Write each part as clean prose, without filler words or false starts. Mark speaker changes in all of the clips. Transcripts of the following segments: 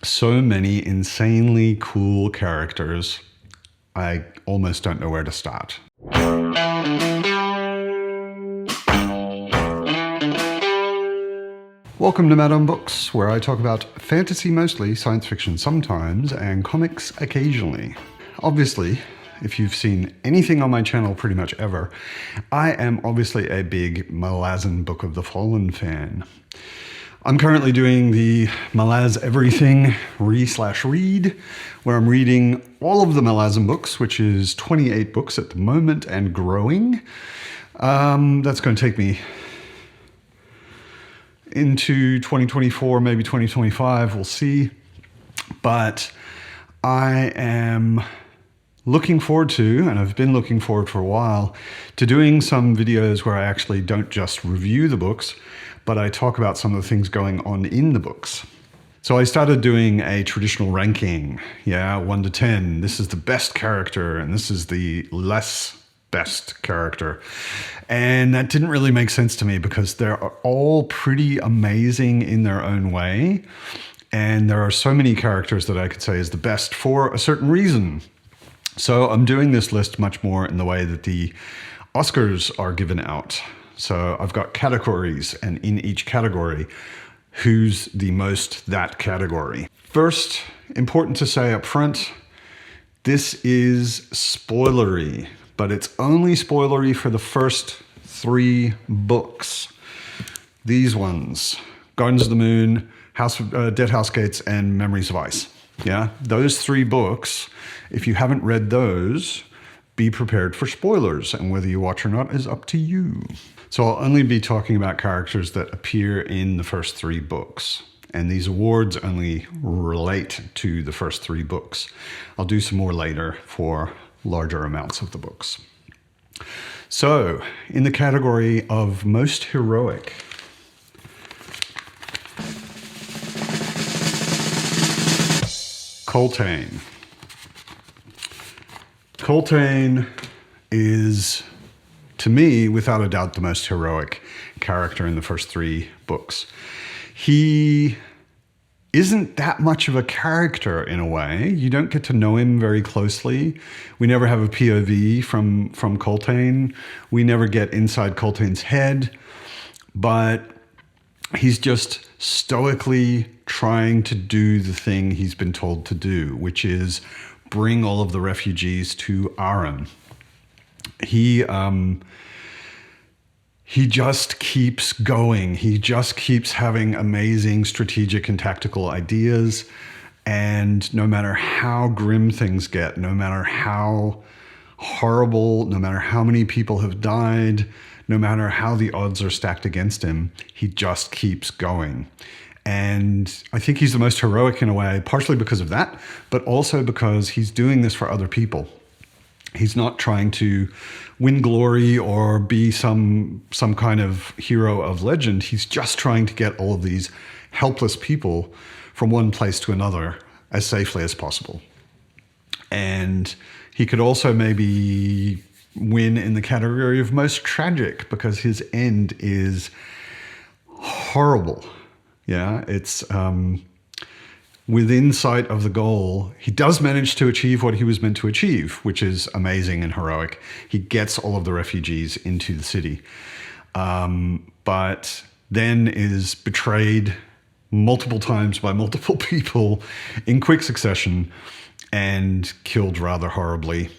Speaker 1: So many insanely cool characters. I almost don't know where to start. Welcome to Malazan Books, where I talk about fantasy mostly, science fiction sometimes, and comics occasionally. Obviously, if you've seen anything on my channel pretty much ever, I am obviously a big Malazan Book of the Fallen fan. I'm currently doing the Malaz Everything read, where I'm reading all of the Malazan books, which is 28 books at the moment and growing. That's going to take me into 2024, maybe 2025, we'll see. But I am looking forward to, and I've been looking forward for a while, to doing some videos where I actually don't just review the books, but I talk about some of the things going on in the books. So I started doing a traditional ranking, 1 to 10. This is the best character, and this is the less best character. And that didn't really make sense to me because they're all pretty amazing in their own way. And there are so many characters that I could say is the best for a certain reason. So I'm doing this list much more in the way that the Oscars are given out. So I've got categories, and in each category, who's the most that category. First, important to say up front, this is spoilery, but it's only spoilery for the first 3 books. These ones, Gardens of the Moon, Dead House Gates, and Memories of Ice. Yeah, those 3 books, if you haven't read those, be prepared for spoilers, and whether you watch or not is up to you. So I'll only be talking about characters that appear in the first 3 books. And these awards only relate to the first 3 books. I'll do some more later for larger amounts of the books. So, in the category of most heroic, Coltane. Coltane is, to me, without a doubt, the most heroic character in the first 3 books. He isn't that much of a character in a way. You don't get to know him very closely. We never have a POV from Coltane. We never get inside Coltane's head, but he's just stoically trying to do the thing he's been told to do, which is bring all of the refugees to Aran. He just keeps going. He just keeps having amazing strategic and tactical ideas. And no matter how grim things get, no matter how horrible, no matter how many people have died, no matter how the odds are stacked against him, he just keeps going. And I think he's the most heroic in a way, partially because of that, but also because he's doing this for other people. He's not trying to win glory or be some kind of hero of legend. He's just trying to get all of these helpless people from one place to another as safely as possible. And he could also maybe win in the category of most tragic because his end is horrible. Yeah, it's within sight of the goal. He does manage to achieve what he was meant to achieve, which is amazing and heroic. He gets all of the refugees into the city, but then is betrayed multiple times by multiple people in quick succession and killed rather horribly,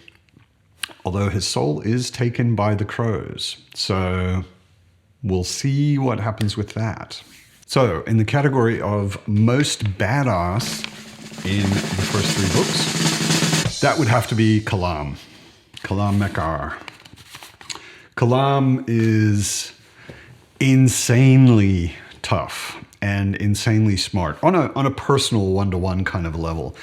Speaker 1: although his soul is taken by the crows. So we'll see what happens with that. So, in the category of most badass in the first 3 books, that would have to be Kalam. Kalam Mekar. Kalam is insanely tough and insanely smart on a personal one-to-one kind of level.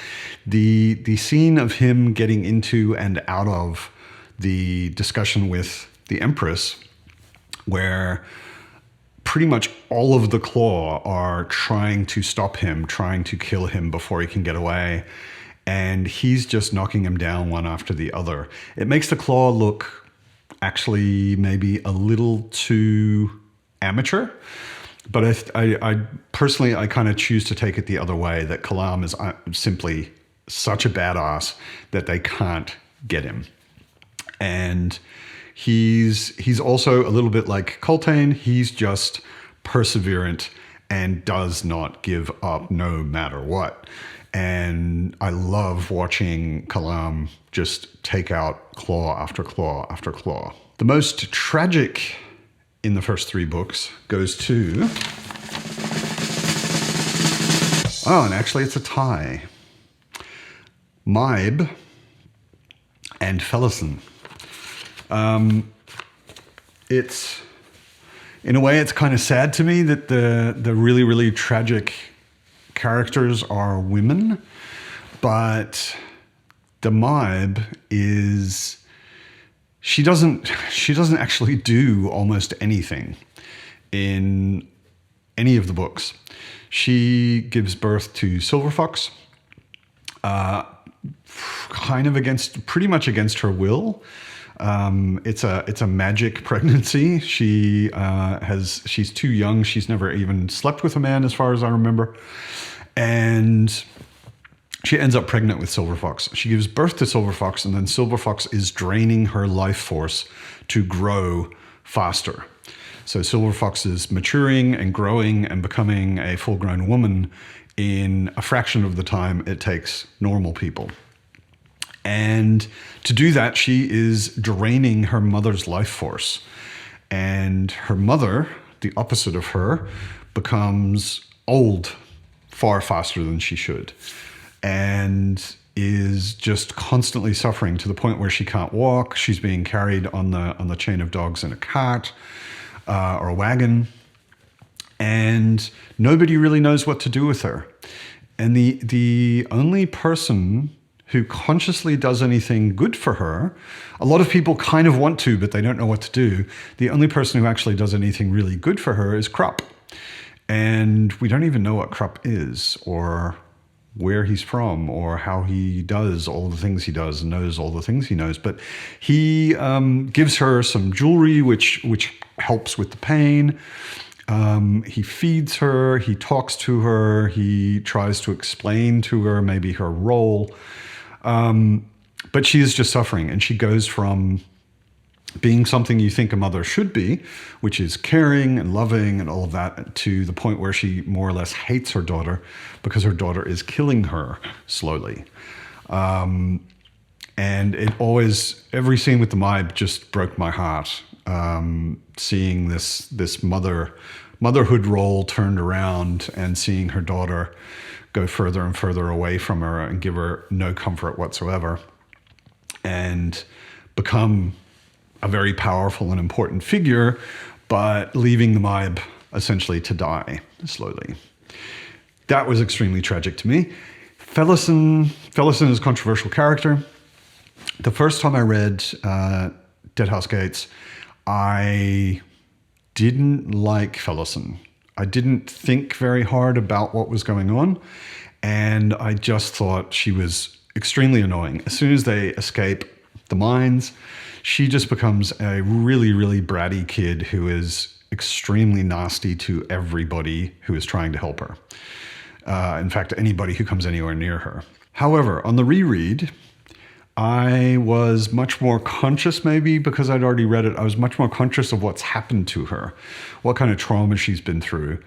Speaker 1: The scene of him getting into and out of the discussion with the Empress, where pretty much all of the Claw are trying to stop him, trying to kill him before he can get away. And he's just knocking him down one after the other. It makes the Claw look actually maybe a little too amateur. But I personally, I kind of choose to take it the other way, that Kalam is simply such a badass that they can't get him. And he's also a little bit like Coltane. He's just perseverant and does not give up no matter what. And I love watching Kalam just take out claw after claw after claw. The most tragic in the first 3 books goes to... Oh, and actually it's a tie. Maib and Felison. It's, in a way, it's kind of sad to me that the really, really tragic characters are women, but the Maib is, she doesn't actually do almost anything in any of the books. She gives birth to Silver Fox, kind of pretty much against her will. It's a magic pregnancy. She's too young. She's never even slept with a man, as far as I remember. And she ends up pregnant with Silver Fox. She gives birth to Silver Fox, and then Silver Fox is draining her life force to grow faster. So Silver Fox is maturing and growing and becoming a full-grown woman in a fraction of the time it takes normal people. And to do that, she is draining her mother's life force. And her mother, the opposite of her, becomes old far faster than she should, and is just constantly suffering to the point where she can't walk. She's being carried on the chain of dogs in a cart or a wagon, and nobody really knows what to do with her. And the only person who consciously does anything good for her, a lot of people kind of want to, but they don't know what to do. The only person who actually does anything really good for her is Krupp. And we don't even know what Krupp is, or where he's from, or how he does all the things he does and knows all the things he knows. But he gives her some jewelry, which helps with the pain. He feeds her, he talks to her, he tries to explain to her maybe her role. But she is just suffering, and she goes from being something you think a mother should be, which is caring and loving and all of that, to the point where she more or less hates her daughter because her daughter is killing her slowly. And it always, every scene with the Maib just broke my heart. Seeing this motherhood role turned around and seeing her daughter go further and further away from her and give her no comfort whatsoever, and become a very powerful and important figure, but leaving the Maib essentially to die slowly. That was extremely tragic to me. Felison is a controversial character. The first time I read Dead House Gates, I didn't like Felison. I didn't think very hard about what was going on, and I just thought she was extremely annoying. As soon as they escape the mines, she just becomes a really, really bratty kid who is extremely nasty to everybody who is trying to help her. In fact, anybody who comes anywhere near her. However, on the reread, I was much more conscious, maybe because I'd already read it, I was much more conscious of what's happened to her, what kind of trauma she's been through,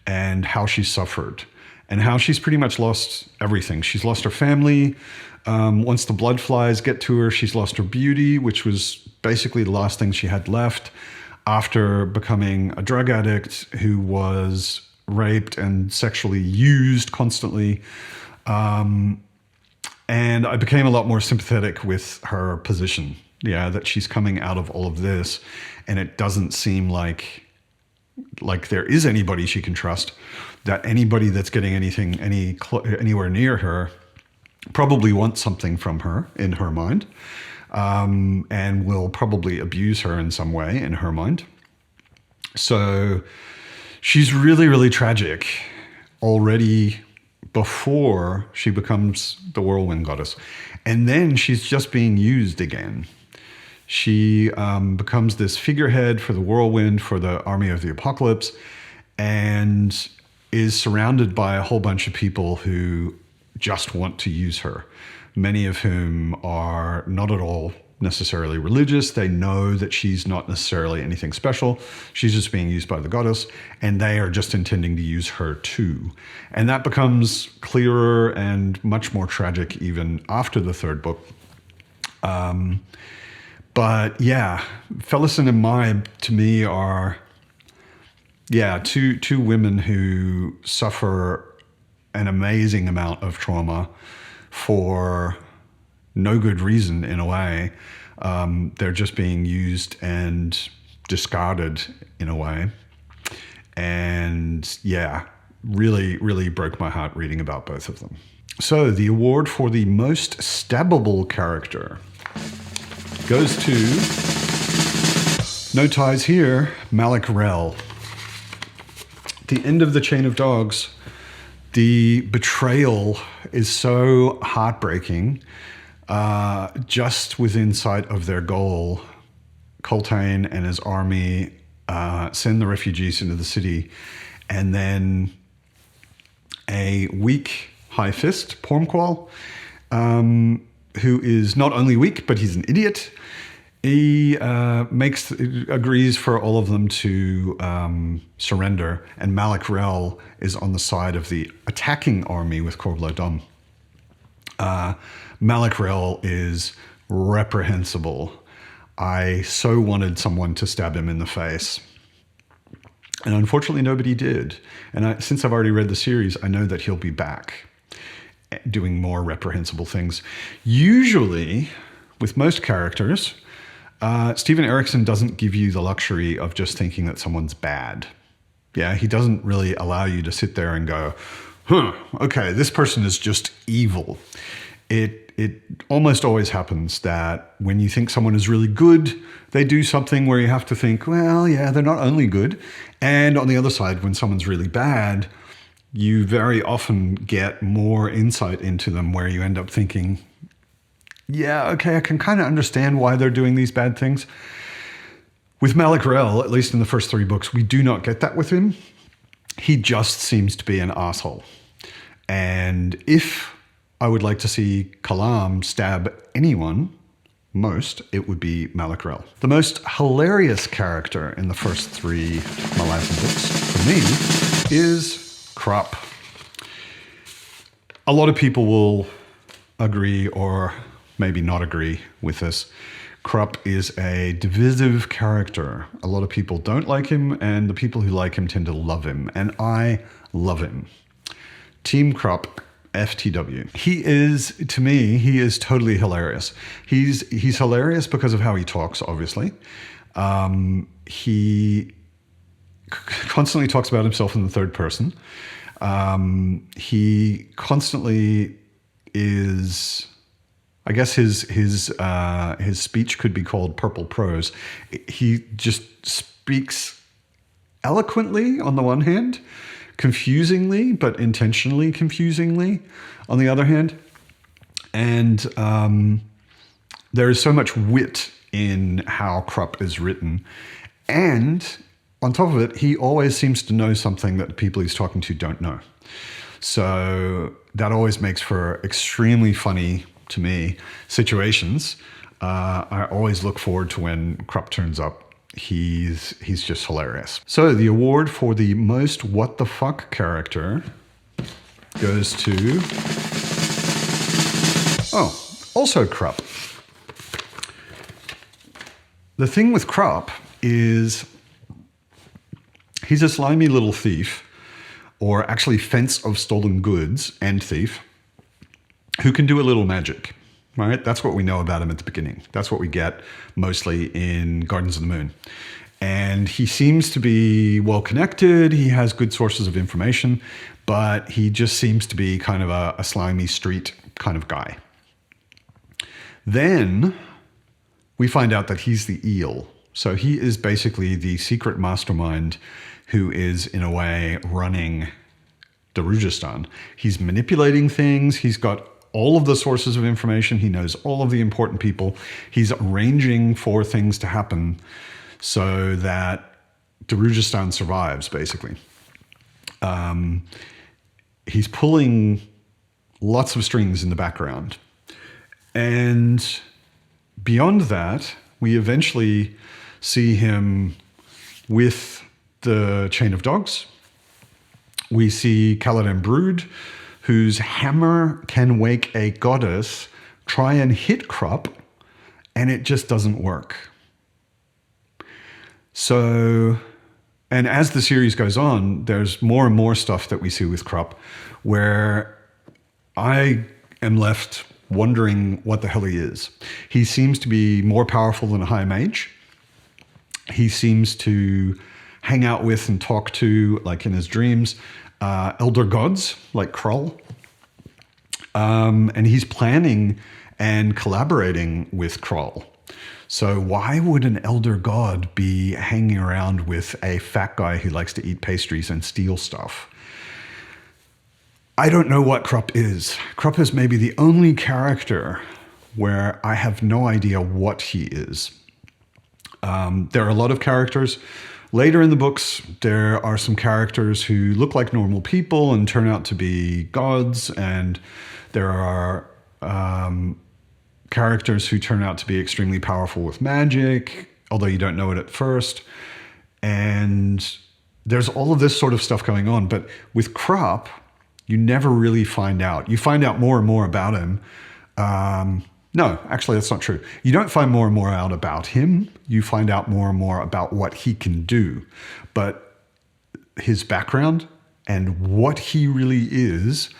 Speaker 1: and how she's suffered, and how she's pretty much lost everything. She's lost her family. Once the blood flies get to her, she's lost her beauty, which was basically the last thing she had left after becoming a drug addict who was raped and sexually used constantly. And I became a lot more sympathetic with her position. Yeah, that she's coming out of all of this, and it doesn't seem like there is anybody she can trust, that anybody that's getting anything anywhere near her probably wants something from her in her mind, and will probably abuse her in some way in her mind. So she's really, really tragic already before she becomes the whirlwind goddess. And then she's just being used again. She becomes this figurehead for the whirlwind, for the army of the apocalypse, and is surrounded by a whole bunch of people who just want to use her, many of whom are not at all necessarily religious. They know that she's not necessarily anything special. She's just being used by the goddess, and they are just intending to use her too. And that becomes clearer and much more tragic even after the third book. But yeah, Felicin and Maib to me are, two women who suffer an amazing amount of trauma for no good reason in a way. They're just being used and discarded in a way. And yeah, really, really broke my heart reading about both of them. So the award for the most stabbable character goes to, no ties here, Malik Rel. The end of the Chain of Dogs, the betrayal is so heartbreaking. Just within sight of their goal, Coltane and his army send the refugees into the city, and then a weak High Fist, Pormqual, who is not only weak, but he's an idiot. He agrees for all of them to surrender, and Malik Rel is on the side of the attacking army with Corbla Dom. Malik Rel is reprehensible. I so wanted someone to stab him in the face. And unfortunately, nobody did. And since I've already read the series, I know that he'll be back doing more reprehensible things. Usually, with most characters, Steven Erikson doesn't give you the luxury of just thinking that someone's bad. Yeah, he doesn't really allow you to sit there and go, okay, this person is just evil. It almost always happens that when you think someone is really good, they do something where you have to think, well, yeah, they're not only good. And on the other side, when someone's really bad, you very often get more insight into them where you end up thinking, yeah, okay, I can kind of understand why they're doing these bad things. With Malik Rel, at least in the first 3 books, we do not get that with him. He just seems to be an asshole. And if I would like to see Kalam stab anyone, it would be Malik Rel. The most hilarious character in the first 3 Malazan books, for me, is Krupp. A lot of people will agree or maybe not agree with this. Krupp is a divisive character. A lot of people don't like him, and the people who like him tend to love him, and I love him. Team Krupp, FTW. He is totally hilarious. He's hilarious because of how he talks, obviously. He constantly talks about himself in the third person. He constantly is, I guess his speech could be called purple prose. He just speaks eloquently on the one hand, confusingly, but intentionally confusingly on the other hand. And there is so much wit in how Krupp is written. And on top of it, he always seems to know something that the people he's talking to don't know. So that always makes for extremely funny, to me, situations. I always look forward to when Krupp turns up. He's just hilarious. So the award for the most what the fuck character goes to, also Krupp. The thing with Krupp is he's a slimy little thief, or actually fence of stolen goods and thief, who can do a little magic. Right? That's what we know about him at the beginning. That's what we get mostly in Gardens of the Moon. And he seems to be well connected. He has good sources of information, but he just seems to be kind of a slimy street kind of guy. Then we find out that he's the eel. So he is basically the secret mastermind who is, in a way, running Darujhistan. He's manipulating things. He's got all of the sources of information. He knows all of the important people. He's arranging for things to happen so that Darujhistan survives, basically. He's pulling lots of strings in the background. And beyond that, we eventually see him with the chain of dogs. We see Caladan Brood, whose hammer can wake a goddess, try and hit Krupp, and it just doesn't work. So, and as the series goes on, there's more and more stuff that we see with Krupp where I am left wondering what the hell he is. He seems to be more powerful than a high mage. He seems to hang out with and talk to, like in his dreams, elder gods like Krull. And he's planning and collaborating with Krull. So why would an elder god be hanging around with a fat guy who likes to eat pastries and steal stuff? I don't know what Krupp is. Krupp is maybe the only character where I have no idea what he is. There are a lot of characters. Later in the books, there are some characters who look like normal people and turn out to be gods, and there are characters who turn out to be extremely powerful with magic, although you don't know it at first. And there's all of this sort of stuff going on. But with Krupp, you never really find out. You find out more and more about him. No, actually, that's not true. You don't find more and more out about him. You find out more and more about what he can do. But his background and what he really is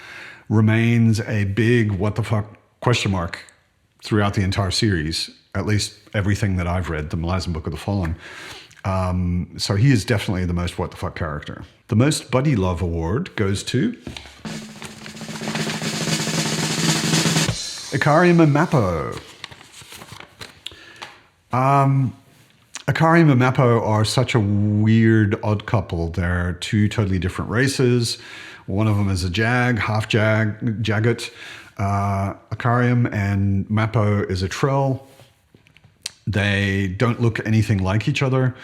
Speaker 1: remains a big what the fuck question mark throughout the entire series, at least everything that I've read, the Malazan Book of the Fallen. So he is definitely the most what the fuck character. The most buddy love award goes to Ikariam and Mappo. Ikariam and Mappo are such a weird, odd couple. They're two totally different races. One of them is a jagged. Ikariam and Mappo is a Trell. They don't look anything like each other.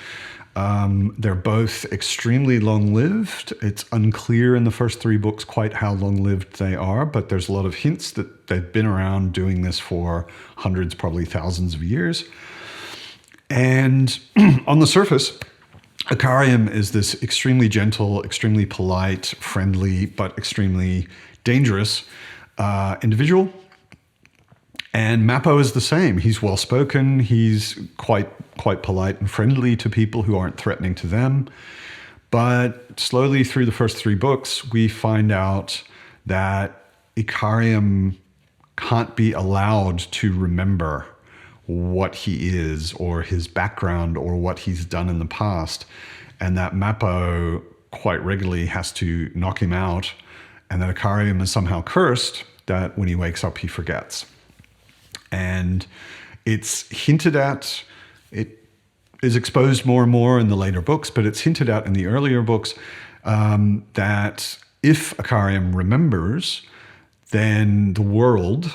Speaker 1: They're both extremely long-lived. It's unclear in the first 3 books quite how long-lived they are, but there's a lot of hints that they've been around doing this for hundreds, probably thousands of years. And on the surface, Ikariam is this extremely gentle, extremely polite, friendly, but extremely dangerous individual. And Mappo is the same. He's well-spoken. He's quite polite and friendly to people who aren't threatening to them. But slowly through the first 3 books, we find out that Ikariam can't be allowed to remember what he is or his background or what he's done in the past. And that Mappo quite regularly has to knock him out, and that Ikariam is somehow cursed that when he wakes up, he forgets. And it's hinted at, it is exposed more and more in the later books, but it's hinted at in the earlier books that if Ikariam remembers, then the world,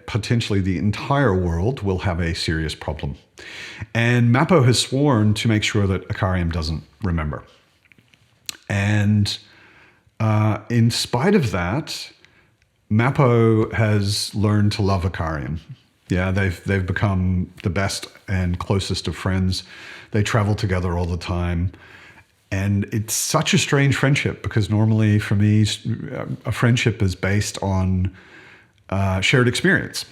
Speaker 1: potentially the entire world, will have a serious problem. And Mappo has sworn to make sure that Ikariam doesn't remember. And in spite of that, Mappo has learned to love Ikariam. Yeah, they've become the best and closest of friends. They travel together all the time. And it's such a strange friendship because normally for me, a friendship is based on shared experience.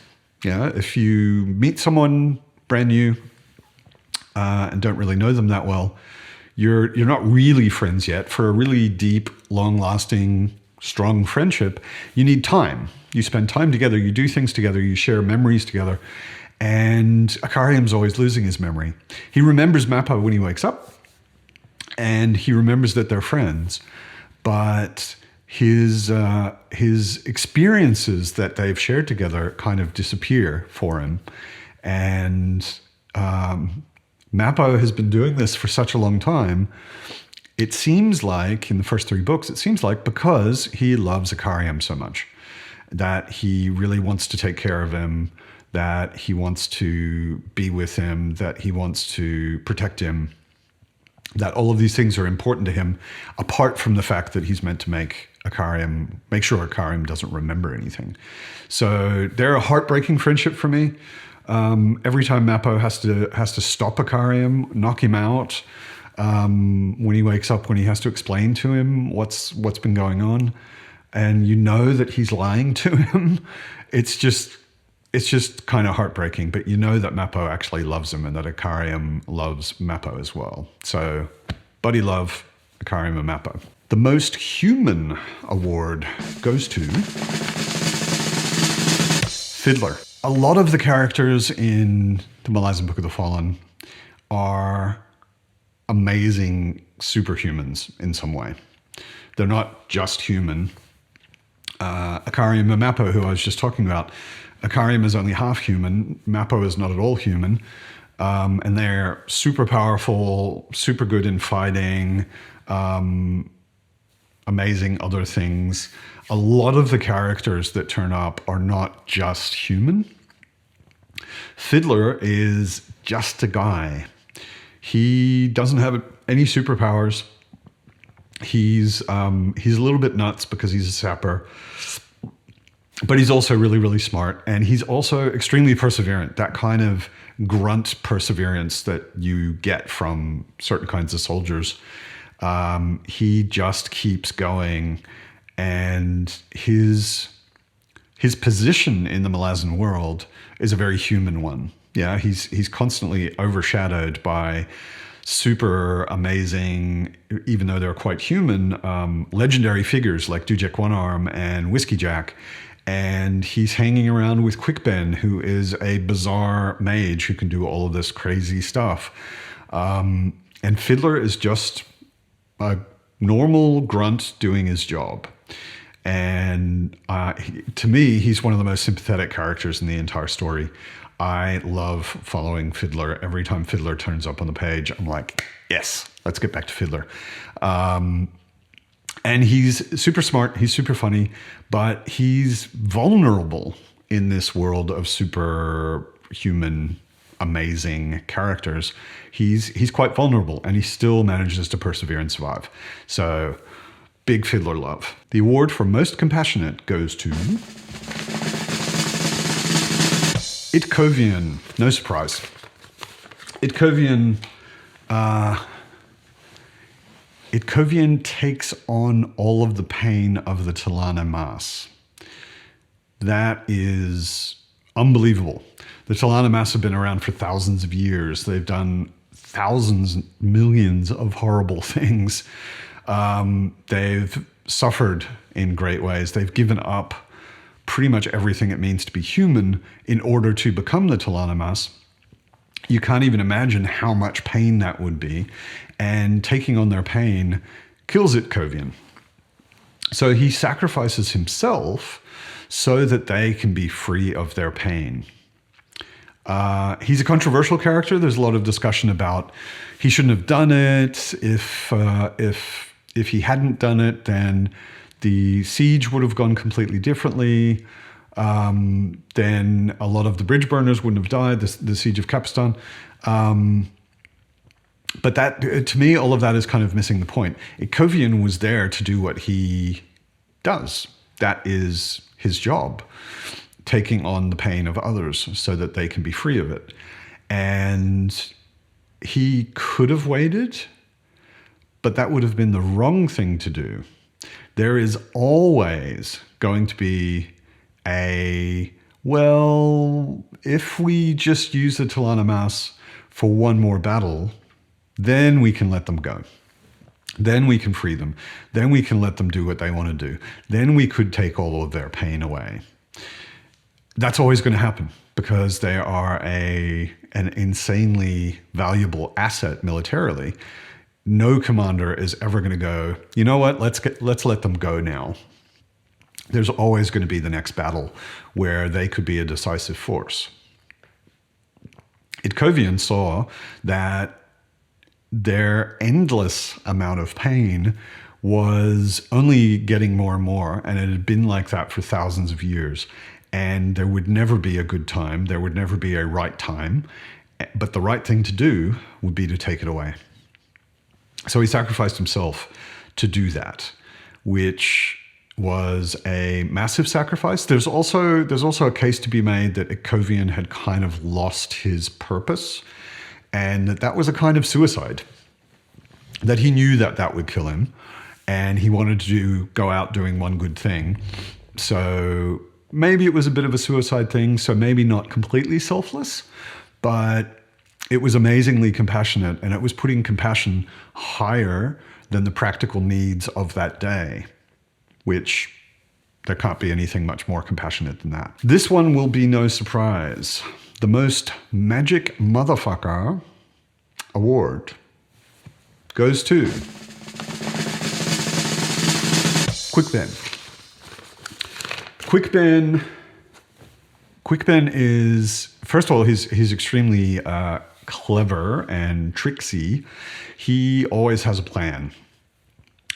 Speaker 1: Yeah, if you meet someone brand new and don't really know them that well, you're not really friends yet. For a really deep, long-lasting, strong friendship, you need time. You spend time together, you do things together, you share memories together. And Ikariam's always losing his memory. He remembers Mappo when he wakes up, and he remembers that they're friends. But his experiences that they've shared together kind of disappear for him. And Mappo has been doing this for such a long time. It seems like, in the first 3 books, it seems like because he loves Ikariam so much, that he really wants to take care of him, that he wants to be with him, that he wants to protect him. that all of these things are important to him, apart from the fact that he's meant to make sure Akarim doesn't remember anything. So they're a heartbreaking friendship for me. Every time Mappo has to stop Akarim, knock him out, when he wakes up, when he has to explain to him what's been going on, and you know that he's lying to him, it's just kind of heartbreaking. But you know that Mappo actually loves him, and that Akarim loves Mappo as well. So, buddy love, Akarim and Mappo. The most human award goes to Fiddler. A lot of the characters in the Malazan Book of the Fallen are amazing superhumans in some way. They're not just human. Akarim and Mappo, who I was just talking about, Akarim is only half human. Mappo is not at all human. And they're super powerful, super good in fighting, amazing other things. A lot of the characters that turn up are not just human. Fiddler is just a guy. He doesn't have any superpowers. He's a little bit nuts because he's a sapper, but he's also really, really smart. And he's also extremely perseverant, that kind of grunt perseverance that you get from certain kinds of soldiers. He just keeps going, and his position in the Malazan world is a very human one. Yeah, he's constantly overshadowed by super amazing, even though they're quite human, legendary figures like Dujek One Arm and Whiskey Jack. And he's hanging around with Quick Ben, who is a bizarre mage who can do all of this crazy stuff. And Fiddler is just a normal grunt doing his job. And to me, he's one of the most sympathetic characters in the entire story. I love following Fiddler. Every time Fiddler turns up on the page, I'm like, yes, let's get back to Fiddler. And he's super smart, he's super funny, but he's vulnerable in this world of superhuman, amazing characters. He's quite vulnerable, and he still manages to persevere and survive. So, big Fiddler love. The award for most compassionate goes to Itkovian. No surprise. Itkovian takes on all of the pain of the Talana Mas. That is unbelievable. The Talana Mas have been around for thousands of years. They've done thousands, millions of horrible things. They've suffered in great ways. They've given up pretty much everything it means to be human in order to become the Talana Mas. You can't even imagine how much pain that would be. And taking on their pain kills Itkovian. So he sacrifices himself so that they can be free of their pain. He's a controversial character. There's a lot of discussion about he shouldn't have done it. If he hadn't done it, then the siege would have gone completely differently. Then a lot of the bridge burners wouldn't have died, the siege of Kapistan. But that, to me, all of that is kind of missing the point. Itkovian was there to do what he does. That is his job, taking on the pain of others so that they can be free of it. And he could have waited, but that would have been the wrong thing to do. There is always going to be if we just use the Talana Mas for one more battle, then we can let them go. Then we can free them. Then we can let them do what they want to do. Then we could take all of their pain away. That's always going to happen because they are an insanely valuable asset militarily. No commander is ever going to go, you know what, let's let them go now. There's always going to be the next battle where they could be a decisive force. Itkovian saw that their endless amount of pain was only getting more and more, and it had been like that for thousands of years. And there would never be a good time. There would never be a right time. But the right thing to do would be to take it away. So he sacrificed himself to do that, which was a massive sacrifice. There's also a case to be made that Eckovian had kind of lost his purpose, and that was a kind of suicide, that he knew that would kill him, and he wanted to go out doing one good thing. So maybe it was a bit of a suicide thing, so maybe not completely selfless, but it was amazingly compassionate, and it was putting compassion higher than the practical needs of that day, which there can't be anything much more compassionate than that. This one will be no surprise. The most magic motherfucker award goes to Quick Ben. Quick Ben is, first of all, he's extremely clever and tricksy. He always has a plan,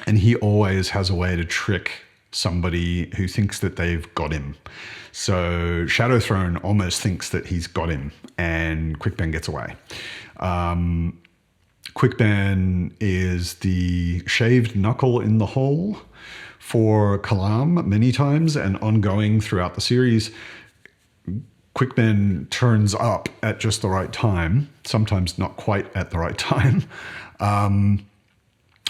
Speaker 1: and he always has a way to trick somebody who thinks that they've got him. So Shadow Throne almost thinks that he's got him, and Quick Ben gets away. Quick Ben is the shaved knuckle in the hole for Kalam many times, and ongoing throughout the series. Quick Ben turns up at just the right time, sometimes not quite at the right time.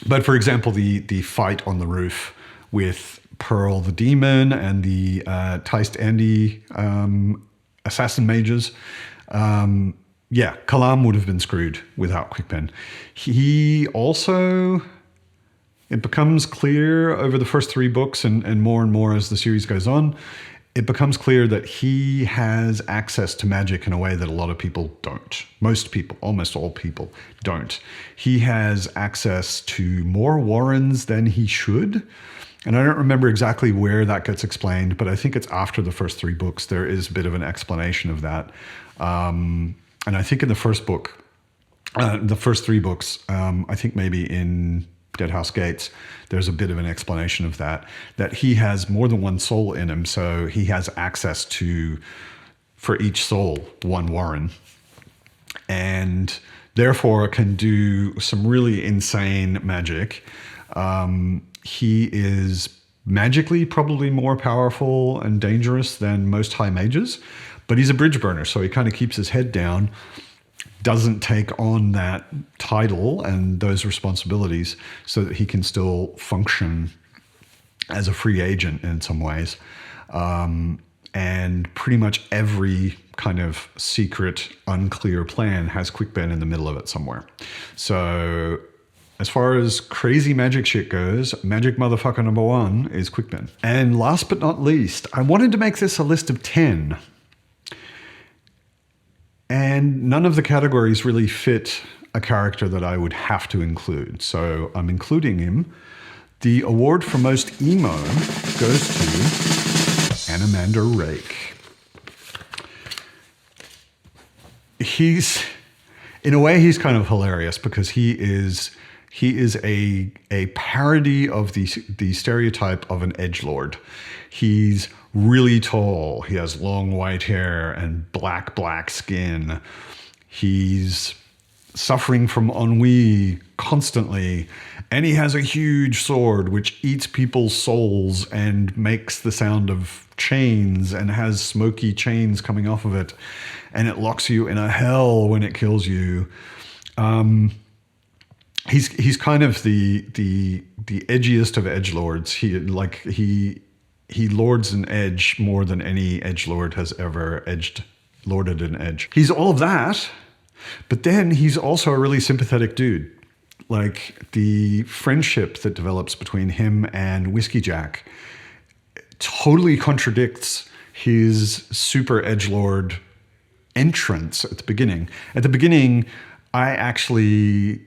Speaker 1: But for example, the fight on the roof with Pearl the Demon and the Teist Andy assassin mages, Kalam would have been screwed without Quick Ben. He also, it becomes clear over the first 3 books and more as the series goes on, it becomes clear that he has access to magic in a way that a lot of people don't. Most people, almost all people, don't. He has access to more warrens than he should. And I don't remember exactly where that gets explained, but I think it's after the first 3 books. There is a bit of an explanation of that. And I think in the first book, the first 3 books, I think maybe in Deadhouse Gates, there's a bit of an explanation of that he has more than one soul in him. So he has access to, for each soul, 1 warren. And therefore can do some really insane magic. He is magically probably more powerful and dangerous than most high mages, but he's a bridge burner, so he kind of keeps his head down, doesn't take on that title and those responsibilities, so that he can still function as a free agent in some ways. And pretty much every kind of secret, unclear plan has Quick Ben in the middle of it somewhere. So as far as crazy magic shit goes, magic motherfucker number 1 is Quick Ben. And last but not least, I wanted to make this a list of 10. And none of the categories really fit a character that I would have to include. So I'm including him. The award for most emo goes to Anamander Rake. In a way, he's kind of hilarious because he is a parody of the stereotype of an edgelord. He's really tall. He has long white hair and black skin. He's suffering from ennui constantly. And he has a huge sword which eats people's souls and makes the sound of chains and has smoky chains coming off of it. And it locks you in a hell when it kills you. He's kind of the edgiest of edgelords. He lords an edge more than any edgelord has ever lorded an edge. He's all of that, but then he's also a really sympathetic dude. Like the friendship that develops between him and Whiskey Jack totally contradicts his super edgelord entrance at the beginning. At the beginning, I actually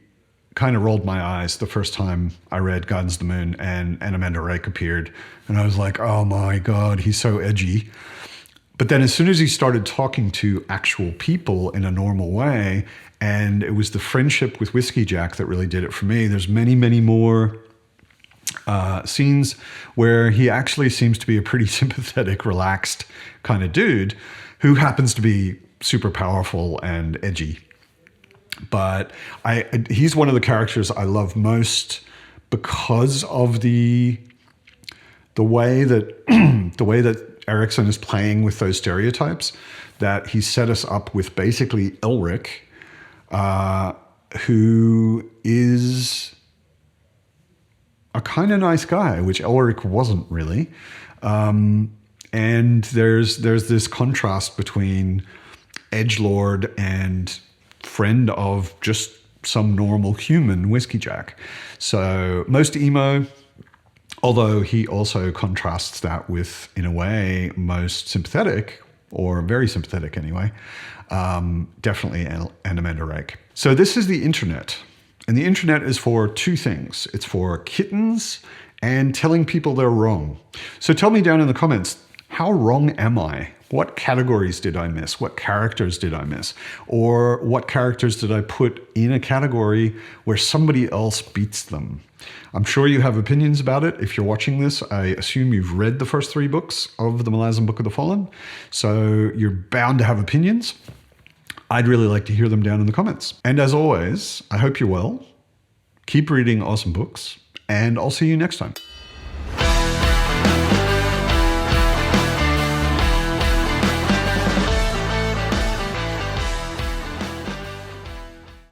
Speaker 1: kind of rolled my eyes the first time I read Gardens of the Moon and Anamander Rake appeared. And I was like, oh my God, he's so edgy. But then as soon as he started talking to actual people in a normal way, and it was the friendship with Whiskey Jack that really did it for me. There's many, many more scenes where he actually seems to be a pretty sympathetic, relaxed kind of dude who happens to be super powerful and edgy. But he's one of the characters I love most because of the way that the way that Erikson is playing with those stereotypes. That he set us up with basically Elric, who is a kind of nice guy, which Elric wasn't really. And there's this contrast between edgelord and friend of just some normal human, Whiskey Jack. So most emo, although he also contrasts that with, in a way, most sympathetic, or very sympathetic anyway, definitely Anamanda Rake. So this is the internet. And the internet is for two things. It's for kittens and telling people they're wrong. So tell me down in the comments, how wrong am I? What categories did I miss? What characters did I miss? Or what characters did I put in a category where somebody else beats them? I'm sure you have opinions about it. If you're watching this, I assume you've read the first 3 books of the Malazan Book of the Fallen. So you're bound to have opinions. I'd really like to hear them down in the comments. And as always, I hope you're well. Keep reading awesome books, and I'll see you next time.